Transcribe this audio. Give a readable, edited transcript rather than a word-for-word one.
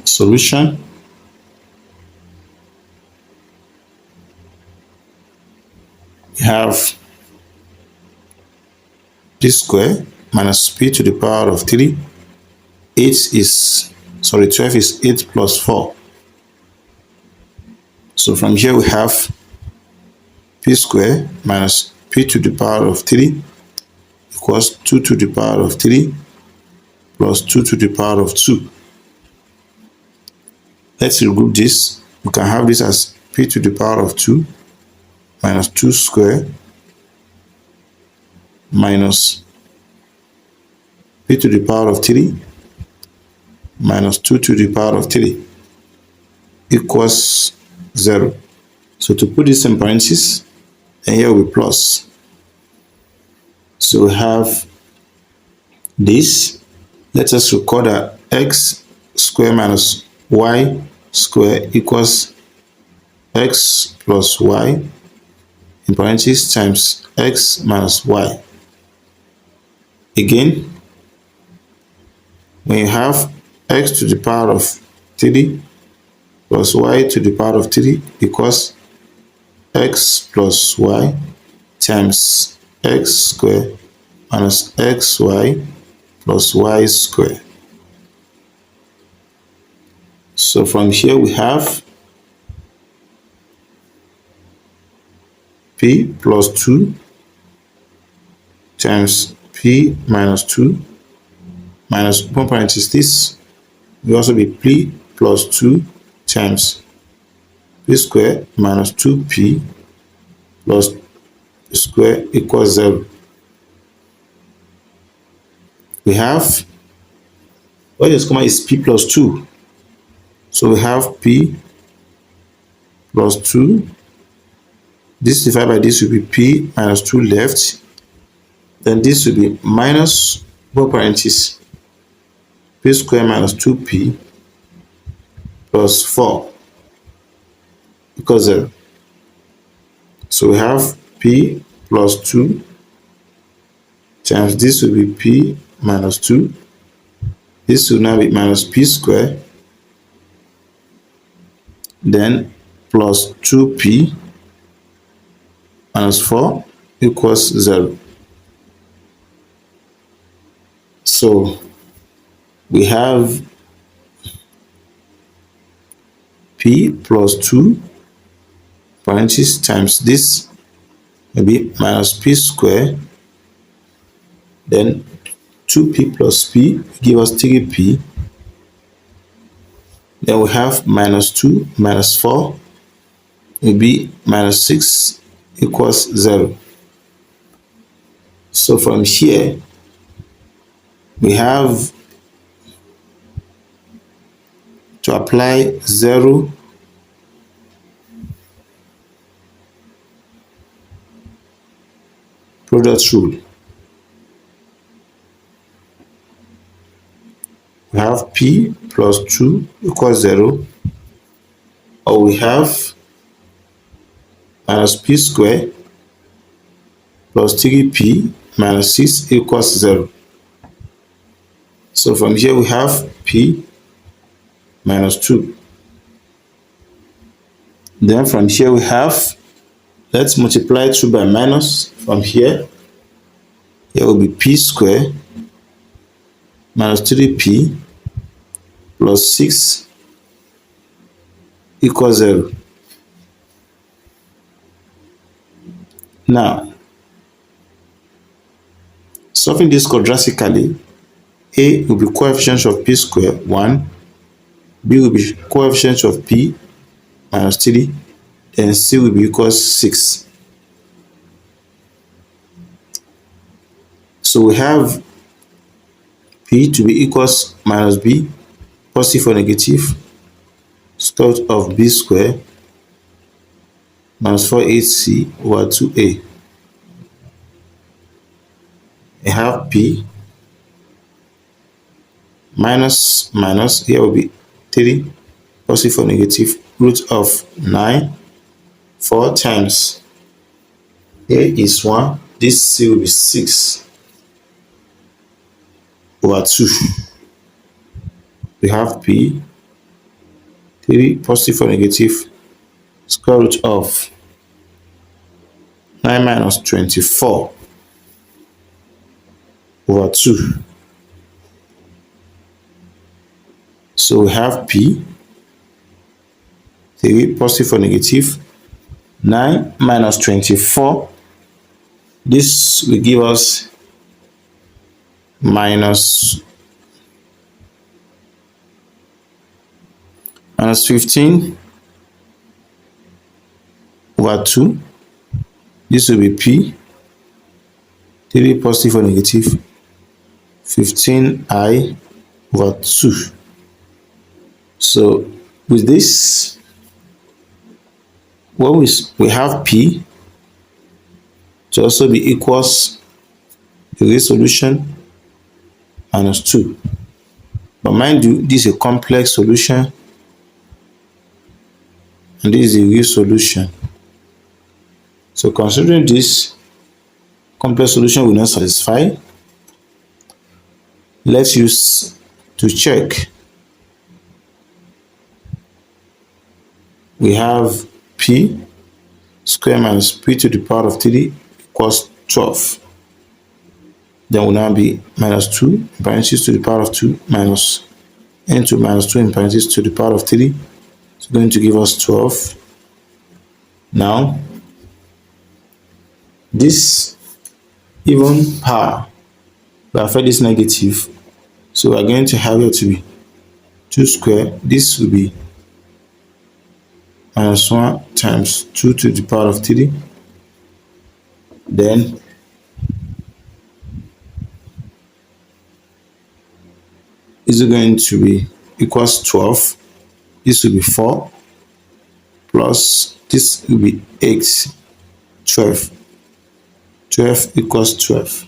Solution. We have p square minus p to the power of 3. 12 is 8 plus 4. So from here we have p square minus p to the power of 3 equals 2 to the power of 3 plus 2 to the power of 2. Let's regroup this. We can have this as p to the power of 2 minus 2 square minus p to the power of 3 minus 2 to the power of 3 equals 0. So to put this in parentheses, and here we plus. So we have this. Let us record that x square minus y square equals x plus y in parentheses times x minus y. Again, when you have x to the power of 3 plus y to the power of 3 equals x plus y times x square minus xy plus y square. So from here we have p plus 2 times p minus 2 minus one parenthesis this will also be p plus 2 times p square minus 2p plus square equals 0. We have what is comma is p plus 2. So we have p plus 2. This divided by this will be p minus 2 left. Then this will be minus one parenthesis p square minus 2p plus 4 equals 0. So we have p plus 2 times this will be p minus 2. This will now be minus p square, then plus 2p minus 4 equals 0. So we have p plus 2 parentheses times this will be minus p square, then 2p plus p give us 3p. Then we have minus 2 minus 4 will be minus 6 equals 0. So from here we have to apply 0 product rule. We have p plus 2 equals 0, or we have minus p square plus 3p minus 6 equals 0. So from here we have p minus 2. Then from here we have, let's multiply 2 by minus. From here will be p square minus 3p plus 6 equals 0. Now, solving this quadratically, a will be coefficient of p square 1, b will be coefficient of p minus 3, and c will be equals 6. So we have p to be equals minus b, positive or negative, square root of b square minus 4ac over 2a. We have p minus minus, here will be 3, positive or negative, root of 9, 4 times a is 1, this c will be 6 over 2. We have p 3 positive or negative square root of 9 minus 24 over 2. So we have P, 3 positive or negative, 9 minus 24. This will give us minus 15 over 2. This will be P, 3 positive or negative, 15I over 2. So with this, when we have P to also be equals the real solution minus 2. But mind you, this is a complex solution and this is the real solution. So considering this complex solution will not satisfy, let's use to check. We have P square minus P to the power of 3 equals 12. Then will now be minus 2 in parentheses to the power of 2 minus into minus 2 in parentheses to the power of 3. It's going to give us 12. Now, this even power will affect this negative. So we are going to have it to be 2 square. This will be minus 1 times 2 to the power of 3. Then is going to be equals 12. This will be 4 plus this will be 8. 12 equals 12.